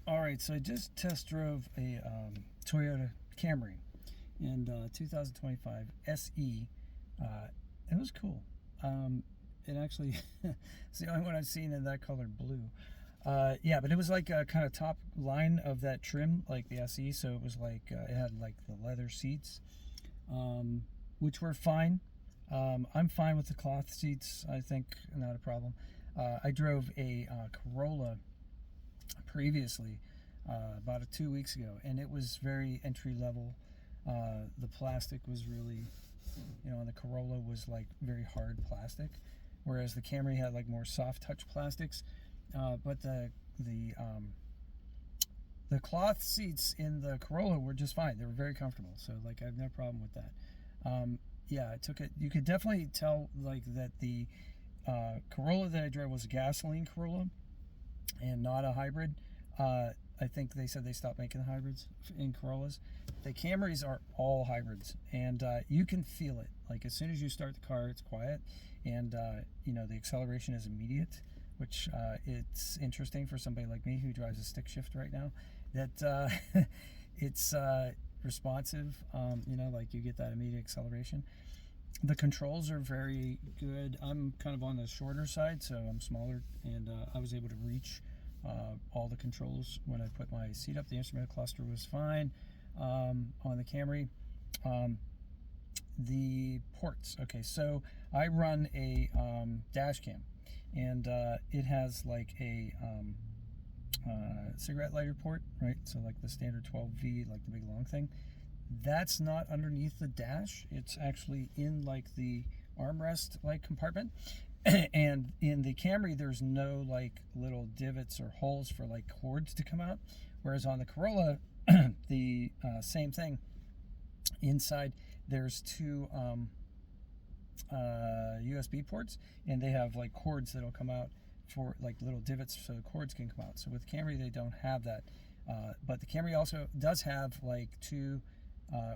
All right, so I just test drove a Toyota Camry in 2025 SE. It was cool. It actually, it's the only one I've seen in that color blue. Yeah, but it was like a kind of top line of that trim, like the SE. So it was like, it had like the leather seats, which were fine. I'm fine with the cloth seats, I think, not a problem. I drove a Corolla previously about 2 weeks ago, and it was very entry level. The plastic was really, the Corolla was like very hard plastic, whereas the Camry had like more soft touch plastics. But the cloth seats in the Corolla were just fine. They were very comfortable, so like I have no problem with that. Yeah, I took it. You could definitely tell like that the Corolla that I drove was a gasoline Corolla and not a hybrid. I think they said they stopped making hybrids in Corollas. The Camrys are all hybrids, and you can feel it. Like as soon as you start the car, it's quiet, and the acceleration is immediate, which it's interesting for somebody like me who drives a stick shift right now. That it's responsive. Like you get that immediate acceleration. The controls are very good. I'm kind of on the shorter side, so I'm smaller, and I was able to reach all the controls when I put my seat up. The instrument cluster was fine on the Camry. The ports. Okay, so I run a dash cam, and it has like a cigarette lighter port, right? So like the standard 12V, like the big long thing. That's not underneath the dash. It's actually in like the armrest like compartment. And in the Camry, there's no like little divots or holes for like cords to come out. Whereas on the Corolla, the same thing. Inside, there's two USB ports, and they have like cords that'll come out for like little divots so the cords can come out. So with Camry, they don't have that. But the Camry also does have like two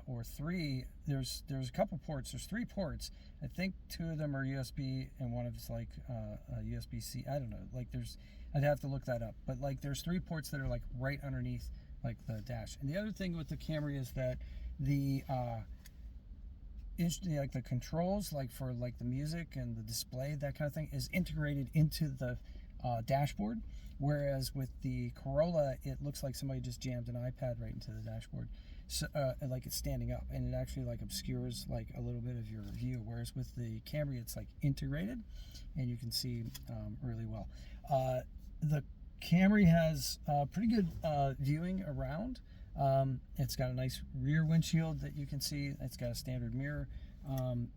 or three. There's a couple ports. There's 3 ports. I think 2 of them are USB and one of it's like a USB-C. I don't know. Like I'd have to look that up. But like there's 3 ports that are like right underneath like the dash. And the other thing with the Camry is that the like the controls, like for like the music and the display, that kind of thing, is integrated into the dashboard. Whereas with the Corolla, it looks like somebody just jammed an iPad right into the dashboard. So, like it's standing up, and it actually like obscures like a little bit of your view. Whereas with the Camry, it's like integrated, and you can see really well. The Camry has pretty good viewing around. It's got a nice rear windshield that you can see. It's got a standard mirror,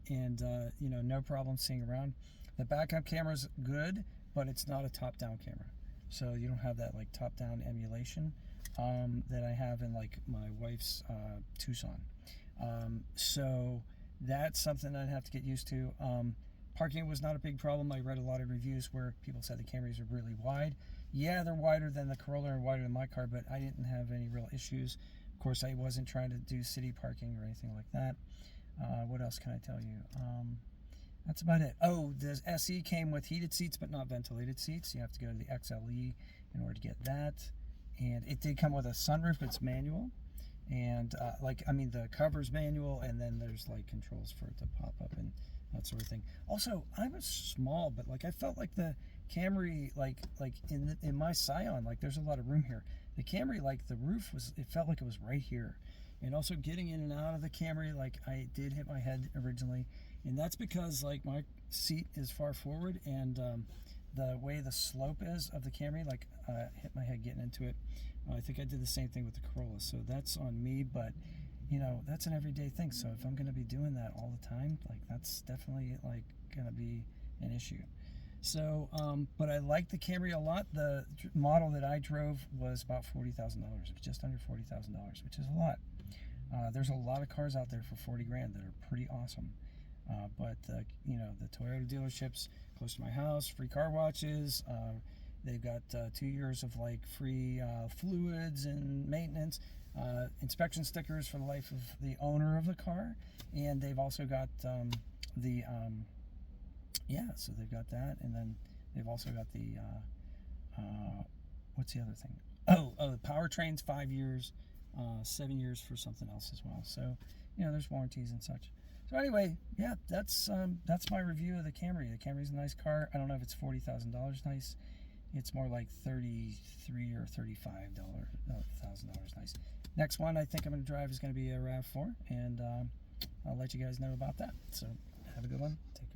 and no problem seeing around. The backup camera's good, but it's not a top-down camera, so you don't have that like top-down emulation that I have in like my wife's Tucson. So that's something I'd have to get used to. Parking was not a big problem. I read a lot of reviews where people said the Camrys are really wide. Yeah, they're wider than the Corolla and wider than my car, but I didn't have any real issues. Of course, I wasn't trying to do city parking or anything like that. What else can I tell you? That's about it. Oh, the SE came with heated seats, but not ventilated seats. You have to go to the XLE in order to get that. And it did come with a sunroof. It's manual. And the cover's manual, and then there's like controls for it to pop up and that sort of thing. Also, I was small, but like I felt like the Camry, like in my Scion, like there's a lot of room here. The Camry, like the roof it felt like it was right here. And also getting in and out of the Camry, like I did hit my head originally, and that's because like my seat is far forward, and the way the slope is of the Camry, like hit my head getting into it. I think I did the same thing with the Corolla, so that's on me. But that's an everyday thing. So if I'm going to be doing that all the time, like that's definitely like going to be an issue. So, but I like the Camry a lot. The model that I drove was about $40,000. It was just under $40,000, which is a lot. There's a lot of cars out there for 40 grand that are pretty awesome. But the Toyota dealerships close to my house, free car watches. They've got 2 years of like free fluids and maintenance, inspection stickers for the life of the owner of the car, and they've also got so they've got that, and then they've also got the what's the other thing? the powertrain's 5 years, 7 years for something else as well. So, you know, there's warranties and such. So anyway, yeah, that's my review of the Camry. The Camry's a nice car. I don't know if it's $40,000 nice. It's more like $33 or $35,000 nice. Next one I think I'm going to drive is going to be a RAV4, and I'll let you guys know about that. So have a good one. Take care.